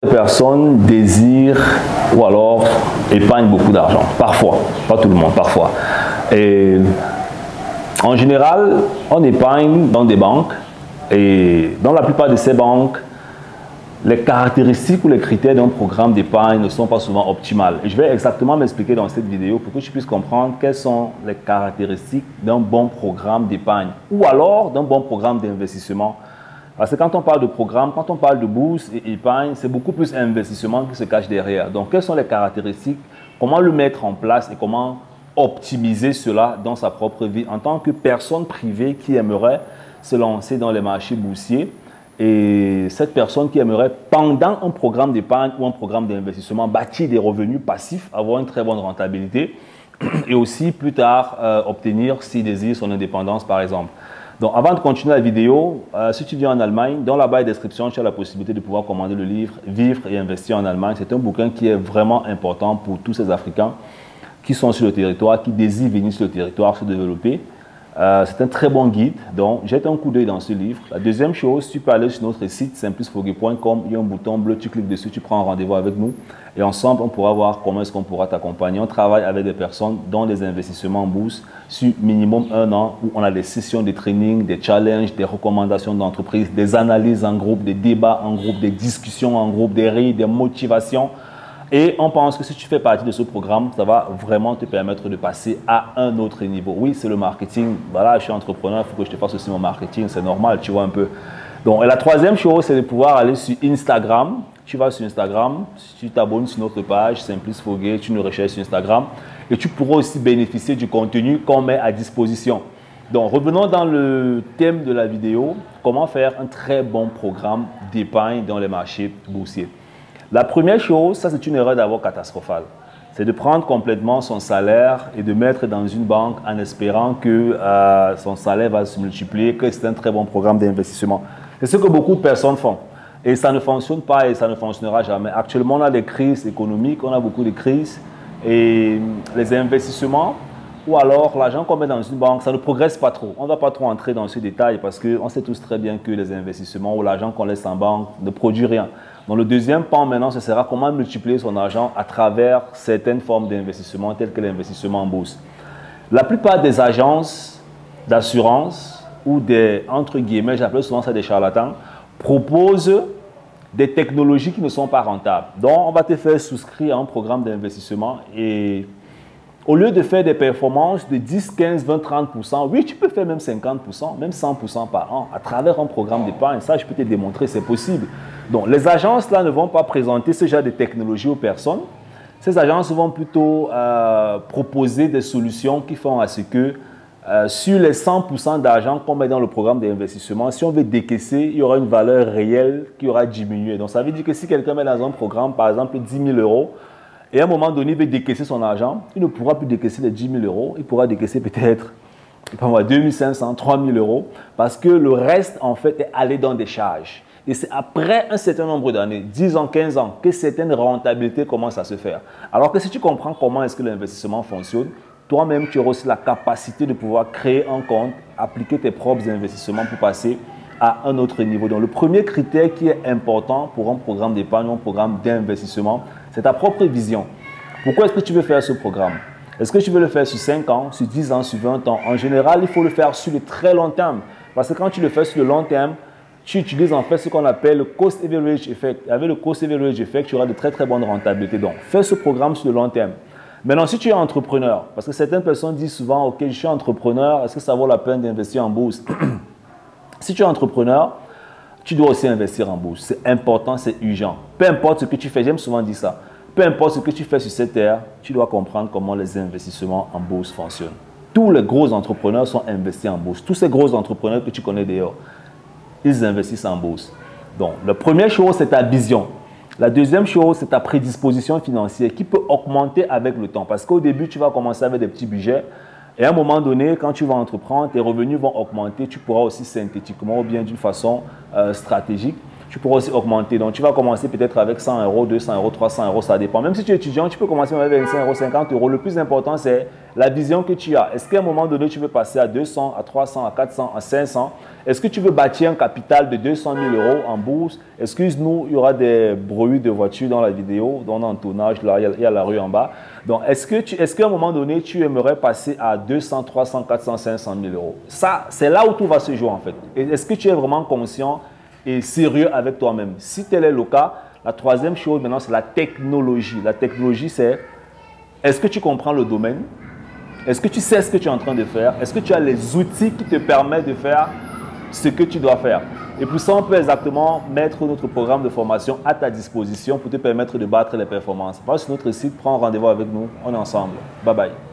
Personnes désirent ou alors épargnent beaucoup d'argent. Parfois, pas tout le monde, parfois. Et en général, on épargne dans des banques et dans la plupart de ces banques, les caractéristiques ou les critères d'un programme d'épargne ne sont pas souvent optimales. Et je vais exactement m'expliquer dans cette vidéo pour que tu puisses comprendre quelles sont les caractéristiques d'un bon programme d'épargne ou alors d'un bon programme d'investissement. Parce que quand on parle de programme, quand on parle de bourse et épargne, c'est beaucoup plus investissement qui se cache derrière. Donc, quelles sont les caractéristiques, comment le mettre en place et comment optimiser cela dans sa propre vie en tant que personne privée qui aimerait se lancer dans les marchés boursiers et cette personne qui aimerait, pendant un programme d'épargne ou un programme d'investissement, bâtir des revenus passifs, avoir une très bonne rentabilité et aussi plus tard obtenir, s'il désire, son indépendance par exemple. Donc, avant de continuer la vidéo, si tu viens en Allemagne, dans la barre de description, tu as la possibilité de pouvoir commander le livre « Vivre et investir en Allemagne ». C'est un bouquin qui est vraiment important pour tous ces Africains qui sont sur le territoire, qui désirent venir sur le territoire, se développer. C'est un très bon guide, donc jette un coup d'œil dans ce livre. La deuxième chose, tu peux aller sur notre site simplicefogui.com, il y a un bouton bleu, tu cliques dessus, tu prends un rendez-vous avec nous et ensemble on pourra voir comment est-ce qu'on pourra t'accompagner. On travaille avec des personnes dans des investissements en bourse sur minimum 1 an où on a des sessions de training, des challenges, des recommandations d'entreprise, des analyses en groupe, des débats en groupe, des discussions en groupe, des rires, des motivations. Et on pense que si tu fais partie de ce programme, ça va vraiment te permettre de passer à un autre niveau. Oui, c'est le marketing. Voilà, je suis entrepreneur, il faut que je te fasse aussi mon marketing. C'est normal, tu vois un peu. Donc, et la troisième chose, c'est de pouvoir aller sur Instagram. Tu vas sur Instagram, tu t'abonnes sur notre page, Simplice Fogui, tu nous recherches sur Instagram. Et tu pourras aussi bénéficier du contenu qu'on met à disposition. Donc, revenons dans le thème de la vidéo. Comment faire un très bon programme d'épargne dans les marchés boursiers. La première chose, ça c'est une erreur d'abord catastrophale, c'est de prendre complètement son salaire et de mettre dans une banque en espérant que son salaire va se multiplier, que c'est un très bon programme d'investissement. C'est ce que beaucoup de personnes font et ça ne fonctionne pas et ça ne fonctionnera jamais. Actuellement, on a des crises économiques, on a beaucoup de crises et les investissements ou alors l'argent qu'on met dans une banque, ça ne progresse pas trop. On ne va pas trop entrer dans ce détail parce qu'on sait tous très bien que les investissements ou l'argent qu'on laisse en banque ne produit rien. Donc le deuxième pan maintenant, ce sera comment multiplier son argent à travers certaines formes d'investissement telles que l'investissement en bourse. La plupart des agences d'assurance ou des, entre guillemets, j'appelle souvent ça des charlatans, proposent des technologies qui ne sont pas rentables. Donc on va te faire souscrire à un programme d'investissement et au lieu de faire des performances de 10, 15, 20, 30%, oui, tu peux faire même 50%, même 100% par an à travers un programme d'épargne. Ça, je peux te démontrer, c'est possible. Donc, les agences là ne vont pas présenter ce genre de technologie aux personnes. Ces agences vont plutôt proposer des solutions qui font à ce que sur les 100% d'argent qu'on met dans le programme d'investissement, si on veut décaisser, il y aura une valeur réelle qui aura diminué. Donc, ça veut dire que si quelqu'un met dans un programme, par exemple, 10 000 euros, et à un moment donné, il veut décaisser son argent, il ne pourra plus décaisser les 10 000 euros, il pourra décaisser peut-être 2 500, 3 000 euros, parce que le reste, en fait, est allé dans des charges. Et c'est après un certain nombre d'années, 10 ans, 15 ans, que certaines rentabilités commencent à se faire. Alors que si tu comprends comment est-ce que l'investissement fonctionne, toi-même, tu auras aussi la capacité de pouvoir créer un compte, appliquer tes propres investissements pour passer à un autre niveau. Donc, le premier critère qui est important pour un programme d'épargne, un programme d'investissement, c'est ta propre vision. Pourquoi est-ce que tu veux faire ce programme? Est-ce que tu veux le faire sur 5 ans, sur 10 ans, sur 20 ans? En général, il faut le faire sur le très long terme. Parce que quand tu le fais sur le long terme, tu utilises en fait ce qu'on appelle le Cost Average Effect. Avec le Cost Average Effect, tu auras de très très bonnes rentabilités. Donc, fais ce programme sur le long terme. Maintenant, si tu es entrepreneur, parce que certaines personnes disent souvent, ok, je suis entrepreneur, est-ce que ça vaut la peine d'investir en bourse? Si tu es entrepreneur, tu dois aussi investir en bourse. C'est important, c'est urgent. Peu importe ce que tu fais, j'aime souvent dire ça. Peu importe ce que tu fais sur cette terre, tu dois comprendre comment les investissements en bourse fonctionnent. Tous les gros entrepreneurs sont investis en bourse. Tous ces gros entrepreneurs que tu connais d'ailleurs, ils investissent en bourse. Donc, la première chose, c'est ta vision. La deuxième chose, c'est ta prédisposition financière qui peut augmenter avec le temps. Parce qu'au début, tu vas commencer avec des petits budgets. Et à un moment donné, quand tu vas entreprendre, tes revenus vont augmenter. Tu pourras aussi synthétiquement ou bien d'une façon stratégique, tu pourras aussi augmenter. Donc, tu vas commencer peut-être avec 100 euros, 200 euros, 300 euros, ça dépend. Même si tu es étudiant, tu peux commencer avec 25 euros, 50 euros. Le plus important, c'est la vision que tu as. Est-ce qu'à un moment donné, tu veux passer à 200, à 300, à 400, à 500? Est-ce que tu veux bâtir un capital de 200 000 euros en bourse? Excuse-nous, il y aura des bruits de voitures dans la vidéo, dans le tournage, là, il y a la rue en bas. Donc, est-ce qu'à un moment donné, tu aimerais passer à 200, 300, 400, 500 000 euros? Ça, c'est là où tout va se jouer en fait. Est-ce que tu es vraiment conscient et sérieux avec toi-même? Si tel est le cas, la troisième chose maintenant, c'est la technologie. La technologie, c'est est-ce que tu comprends le domaine? Est-ce que tu sais ce que tu es en train de faire? Est-ce que tu as les outils qui te permettent de faire ce que tu dois faire? Et pour ça, on peut exactement mettre notre programme de formation à ta disposition pour te permettre de battre les performances. Va sur notre site, prends rendez-vous avec nous, on est ensemble. Bye bye.